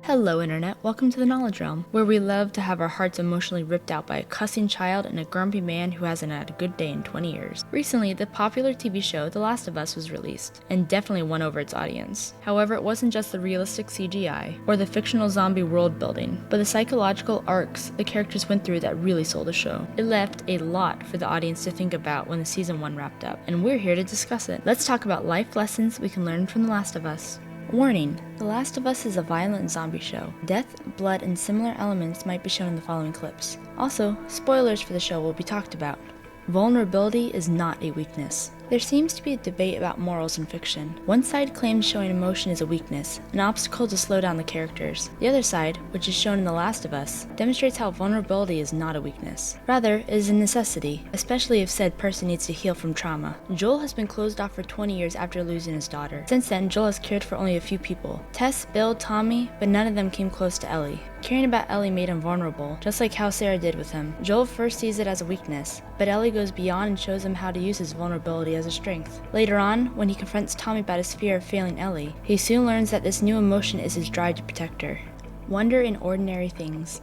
Hello Internet, welcome to the Knowledge Realm, where we love to have our hearts emotionally ripped out by a cussing child and a grumpy man who hasn't had a good day in 20 years. Recently, the popular TV show The Last of Us was released, and definitely won over its audience. However, it wasn't just the realistic CGI, or the fictional zombie world building, but the psychological arcs the characters went through that really sold the show. It left a lot for the audience to think about when the season 1 wrapped up, and we're here to discuss it. Let's talk about life lessons we can learn from The Last of Us. Warning: The Last of Us is a violent zombie show. Death, blood, and similar elements might be shown in the following clips. Also, spoilers for the show will be talked about. Vulnerability is not a weakness. There seems to be a debate about morals in fiction. One side claims showing emotion is a weakness, an obstacle to slow down the characters. The other side, which is shown in The Last of Us, demonstrates how vulnerability is not a weakness. Rather, it is a necessity, especially if said person needs to heal from trauma. Joel has been closed off for 20 years after losing his daughter. Since then, Joel has cared for only a few people. Tess, Bill, Tommy, but none of them came close to Ellie. Caring about Ellie made him vulnerable, just like how Sarah did with him. Joel first sees it as a weakness, but Ellie goes beyond and shows him how to use his vulnerability as a strength. Later on, when he confronts Tommy about his fear of failing Ellie, he soon learns that this new emotion is his drive to protect her. Wonder in ordinary things.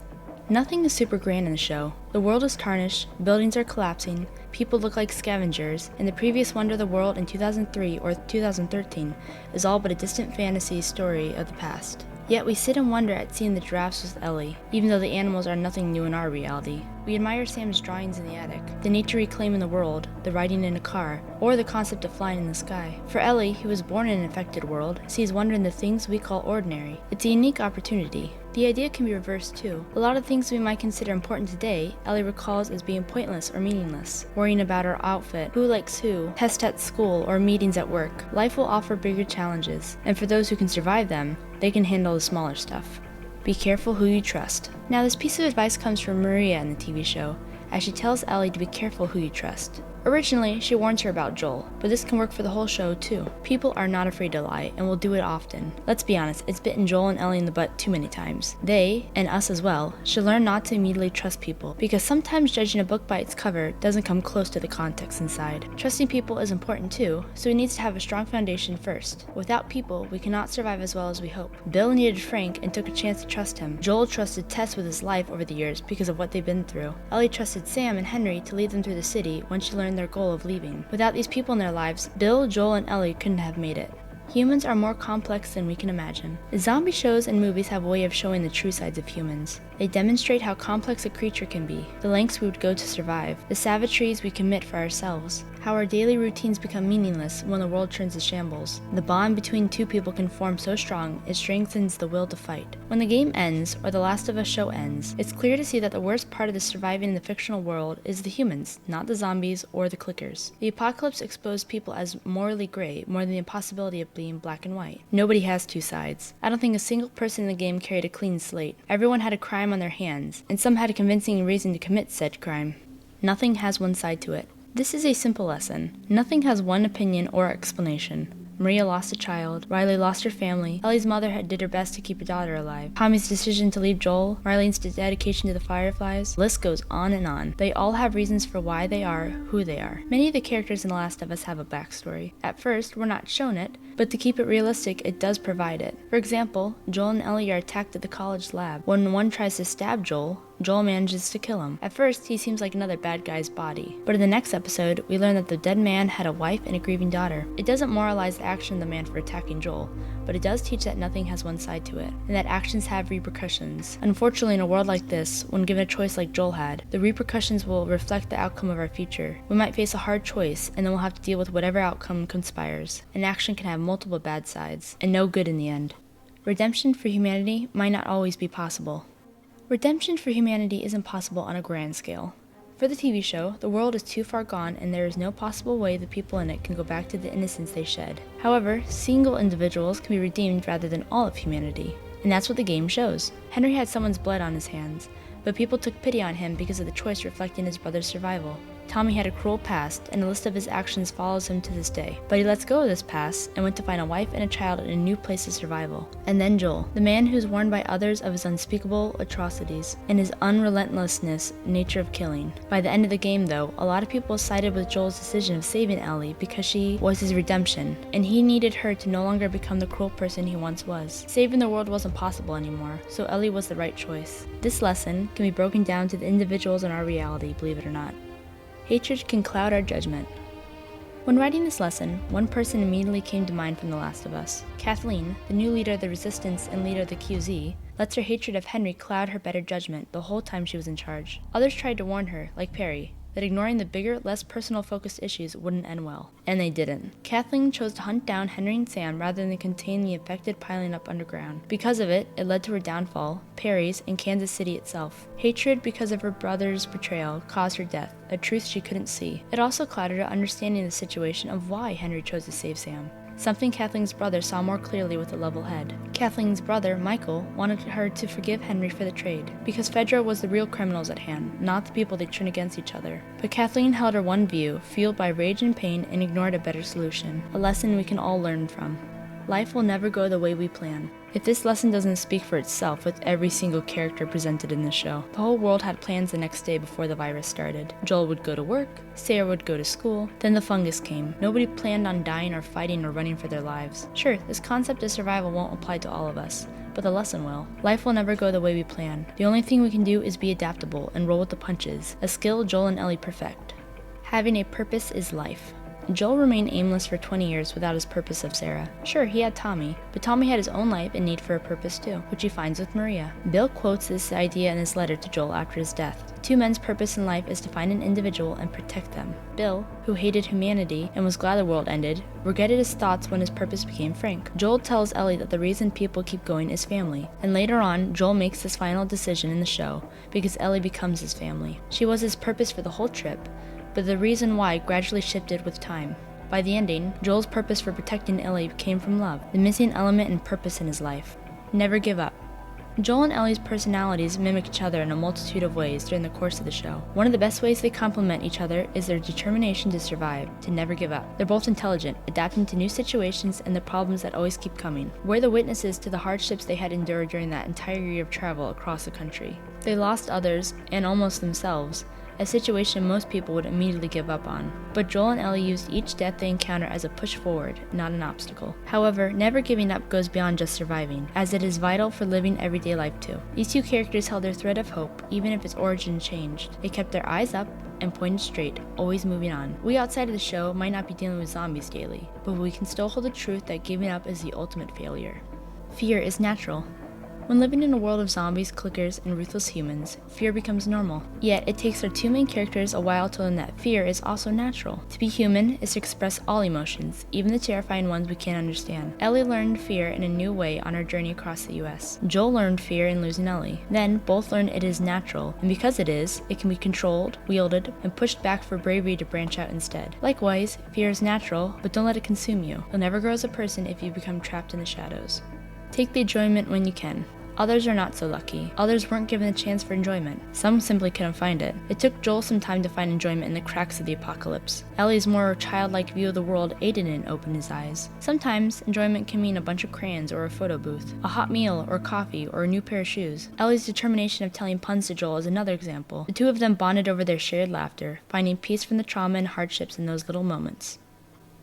Nothing is super grand in the show. The world is tarnished, buildings are collapsing, people look like scavengers, and the previous wonder of the world in 2003 or 2013 is all but a distant fantasy story of the past. Yet we sit and wonder at seeing the giraffes with Ellie, even though the animals are nothing new in our reality. We admire Sam's drawings in the attic, the nature reclaiming the world, the riding in a car, or the concept of flying in the sky. For Ellie, who was born in an infected world, sees wonder in the things we call ordinary. It's a unique opportunity. The idea can be reversed too. A lot of things we might consider important today, Ellie recalls as being pointless or meaningless. Worrying about her outfit, who likes who, tests at school, or meetings at work. Life will offer bigger challenges, and for those who can survive them, they can handle the smaller stuff. Be careful who you trust. Now this piece of advice comes from Maria in the TV show, as she tells Ellie to be careful who you trust. Originally, she warns her about Joel, but this can work for the whole show too. People are not afraid to lie, and will do it often. Let's be honest, it's bitten Joel and Ellie in the butt too many times. They, and us as well, should learn not to immediately trust people, because sometimes judging a book by its cover doesn't come close to the context inside. Trusting people is important too, so it needs to have a strong foundation first. Without people, we cannot survive as well as we hope. Bill needed Frank and took a chance to trust him. Joel trusted Tess with his life over the years because of what they've been through. Ellie trusted Sam and Henry to lead them through the city once she learned their goal of leaving. Without these people in their lives, Bill, Joel, and Ellie couldn't have made it. Humans are more complex than we can imagine. Zombie shows and movies have a way of showing the true sides of humans. They demonstrate how complex a creature can be, the lengths we would go to survive, the savageries we commit for ourselves, how our daily routines become meaningless when the world turns to shambles. The bond between two people can form so strong it strengthens the will to fight. When the game ends, or The Last of Us show ends, it's clear to see that the worst part of the surviving in the fictional world is the humans, not the zombies or the clickers. The apocalypse exposed people as morally gray more than the impossibility of being black and white. Nobody has two sides. I don't think a single person in the game carried a clean slate. Everyone had a crime on their hands, and some had a convincing reason to commit said crime. Nothing has one side to it. This is a simple lesson. Nothing has one opinion or explanation. Maria lost a child, Riley lost her family, Ellie's mother did her best to keep a daughter alive, Tommy's decision to leave Joel, Marlene's dedication to the Fireflies, the list goes on and on. They all have reasons for why they are who they are. Many of the characters in The Last of Us have a backstory. At first, we're not shown it, but to keep it realistic, it does provide it. For example, Joel and Ellie are attacked at the college lab. When one tries to stab Joel manages to kill him. At first, he seems like another bad guy's body. But in the next episode, we learn that the dead man had a wife and a grieving daughter. It doesn't moralize the action of the man for attacking Joel, but it does teach that nothing has one side to it, and that actions have repercussions. Unfortunately, in a world like this, when given a choice like Joel had, the repercussions will reflect the outcome of our future. We might face a hard choice, and then we'll have to deal with whatever outcome conspires. An action can have multiple bad sides, and no good in the end. Redemption for humanity might not always be possible. Redemption for humanity isn't possible on a grand scale. For the TV show, the world is too far gone and there is no possible way the people in it can go back to the innocence they shed. However, single individuals can be redeemed rather than all of humanity. And that's what the game shows. Henry had someone's blood on his hands, but people took pity on him because of the choice reflecting his brother's survival. Tommy had a cruel past, and a list of his actions follows him to this day. But he lets go of this past and went to find a wife and a child in a new place of survival. And then Joel, the man who's warned by others of his unspeakable atrocities and his unrelentlessness nature of killing. By the end of the game, though, a lot of people sided with Joel's decision of saving Ellie because she was his redemption, and he needed her to no longer become the cruel person he once was. Saving the world wasn't possible anymore, so Ellie was the right choice. This lesson can be broken down to the individuals in our reality, believe it or not. Hatred can cloud our judgment. When writing this lesson, one person immediately came to mind from The Last of Us. Kathleen, the new leader of the Resistance and leader of the QZ, lets her hatred of Henry cloud her better judgment the whole time she was in charge. Others tried to warn her, like Perry, that ignoring the bigger, less personal-focused issues wouldn't end well. And they didn't. Kathleen chose to hunt down Henry and Sam rather than contain the infected piling up underground. Because of it led to her downfall, Perry's, and Kansas City itself. Hatred because of her brother's betrayal caused her death, a truth she couldn't see. It also clouded her understanding of the situation of why Henry chose to save Sam. Something Kathleen's brother saw more clearly with a level head. Kathleen's brother, Michael, wanted her to forgive Henry for the trade, because Fedra was the real criminals at hand, not the people they turned against each other. But Kathleen held her one view, fueled by rage and pain, and ignored a better solution, a lesson we can all learn from. Life will never go the way we plan. If this lesson doesn't speak for itself with every single character presented in the show, the whole world had plans the next day before the virus started. Joel would go to work, Sarah would go to school, then the fungus came. Nobody planned on dying or fighting or running for their lives. Sure, this concept of survival won't apply to all of us, but the lesson will. Life will never go the way we plan. The only thing we can do is be adaptable and roll with the punches, a skill Joel and Ellie perfect. Having a purpose is life. Joel remained aimless for 20 years without his purpose of Sarah. Sure, he had Tommy, but Tommy had his own life and need for a purpose too, which he finds with Maria. Bill quotes this idea in his letter to Joel after his death. Two men's purpose in life is to find an individual and protect them. Bill, who hated humanity and was glad the world ended, regretted his thoughts when his purpose became Frank. Joel tells Ellie that the reason people keep going is family, and later on, Joel makes this final decision in the show because Ellie becomes his family. She was his purpose for the whole trip, but the reason why gradually shifted with time. By the ending, Joel's purpose for protecting Ellie came from love, the missing element and purpose in his life. Never give up. Joel and Ellie's personalities mimic each other in a multitude of ways during the course of the show. One of the best ways they complement each other is their determination to survive, to never give up. They're both intelligent, adapting to new situations and the problems that always keep coming. We're the witnesses to the hardships they had endured during that entire year of travel across the country. They lost others, and almost themselves, a situation most people would immediately give up on. But Joel and Ellie used each death they encounter as a push forward, not an obstacle. However, never giving up goes beyond just surviving, as it is vital for living everyday life too. These two characters held their thread of hope, even if its origin changed. They kept their eyes up and pointed straight, always moving on. We outside of the show might not be dealing with zombies daily, but we can still hold the truth that giving up is the ultimate failure. Fear is natural. When living in a world of zombies, clickers, and ruthless humans, fear becomes normal. Yet, it takes our two main characters a while to learn that fear is also natural. To be human is to express all emotions, even the terrifying ones we can't understand. Ellie learned fear in a new way on her journey across the US. Joel learned fear in losing Ellie. Then, both learned it is natural, and because it is, it can be controlled, wielded, and pushed back for bravery to branch out instead. Likewise, fear is natural, but don't let it consume you. You'll never grow as a person if you become trapped in the shadows. Take the enjoyment when you can. Others are not so lucky. Others weren't given a chance for enjoyment. Some simply couldn't find it. It took Joel some time to find enjoyment in the cracks of the apocalypse. Ellie's more childlike view of the world aided in opening his eyes. Sometimes, enjoyment can mean a bunch of crayons or a photo booth, a hot meal or coffee or a new pair of shoes. Ellie's determination of telling puns to Joel is another example. The two of them bonded over their shared laughter, finding peace from the trauma and hardships in those little moments.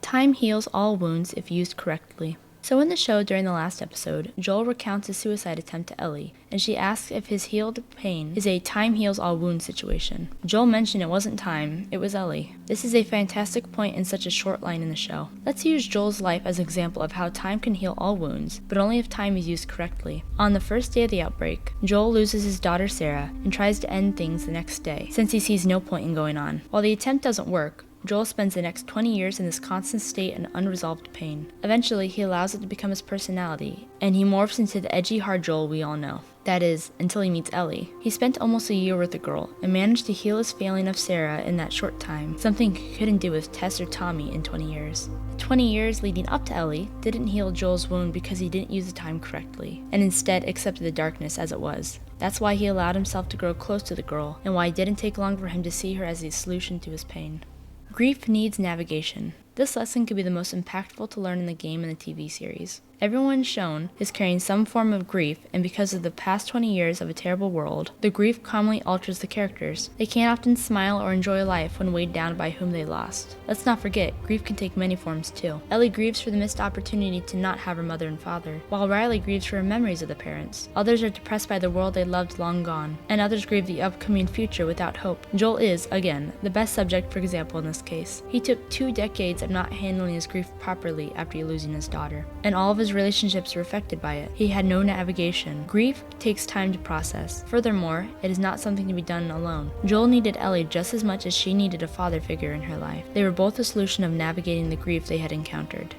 Time heals all wounds if used correctly. So in the show during the last episode, Joel recounts his suicide attempt to Ellie, and she asks if his healed pain is a time heals all wounds situation. Joel mentioned it wasn't time, it was Ellie. This is a fantastic point in such a short line in the show. Let's use Joel's life as an example of how time can heal all wounds, but only if time is used correctly. On the first day of the outbreak, Joel loses his daughter Sarah and tries to end things the next day, since he sees no point in going on. While the attempt doesn't work, Joel spends the next 20 years in this constant state of unresolved pain. Eventually, he allows it to become his personality, and he morphs into the edgy, hard Joel we all know. That is, until he meets Ellie. He spent almost a year with the girl, and managed to heal his failing of Sarah in that short time, something he couldn't do with Tess or Tommy in 20 years. The 20 years leading up to Ellie didn't heal Joel's wound because he didn't use the time correctly, and instead accepted the darkness as it was. That's why he allowed himself to grow close to the girl, and why it didn't take long for him to see her as the solution to his pain. Grief needs navigation. This lesson could be the most impactful to learn in the game and the TV series. Everyone shown is carrying some form of grief, and because of the past 20 years of a terrible world, the grief commonly alters the characters. They can't often smile or enjoy life when weighed down by whom they lost. Let's not forget, grief can take many forms too. Ellie grieves for the missed opportunity to not have her mother and father, while Riley grieves for her memories of the parents. Others are depressed by the world they loved long gone, and others grieve the upcoming future without hope. Joel is, again, the best subject for example in this case. He took 2 decades of not handling his grief properly after losing his daughter, and all of his relationships were affected by it. He had no navigation. Grief takes time to process. Furthermore, it is not something to be done alone. Joel needed Ellie just as much as she needed a father figure in her life. They were both a solution of navigating the grief they had encountered.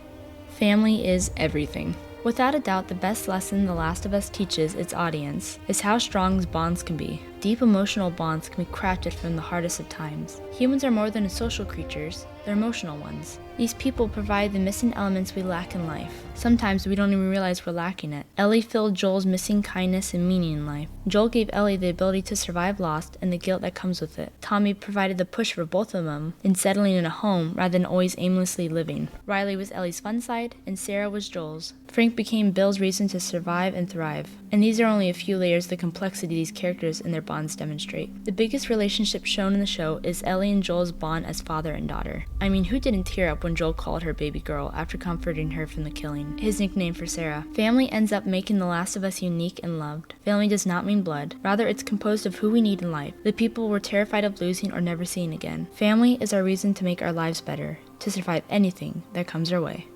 Family is everything. Without a doubt, the best lesson The Last of Us teaches its audience is how strong bonds can be. Deep emotional bonds can be crafted from the hardest of times. Humans are more than social creatures, they're emotional ones. These people provide the missing elements we lack in life. Sometimes we don't even realize we're lacking it. Ellie filled Joel's missing kindness and meaning in life. Joel gave Ellie the ability to survive loss and the guilt that comes with it. Tommy provided the push for both of them in settling in a home rather than always aimlessly living. Riley was Ellie's fun side, and Sarah was Joel's. Frank became Bill's reason to survive and thrive. And these are only a few layers of the complexity these characters and their bonds demonstrate. The biggest relationship shown in the show is Ellie and Joel's bond as father and daughter. I mean, who didn't tear up when Joel called her baby girl after comforting her from the killing, his nickname for Sarah? Family ends up making The Last of Us unique and loved. Family does not mean blood. Rather, it's composed of who we need in life, the people we're terrified of losing or never seeing again. Family is our reason to make our lives better, to survive anything that comes our way.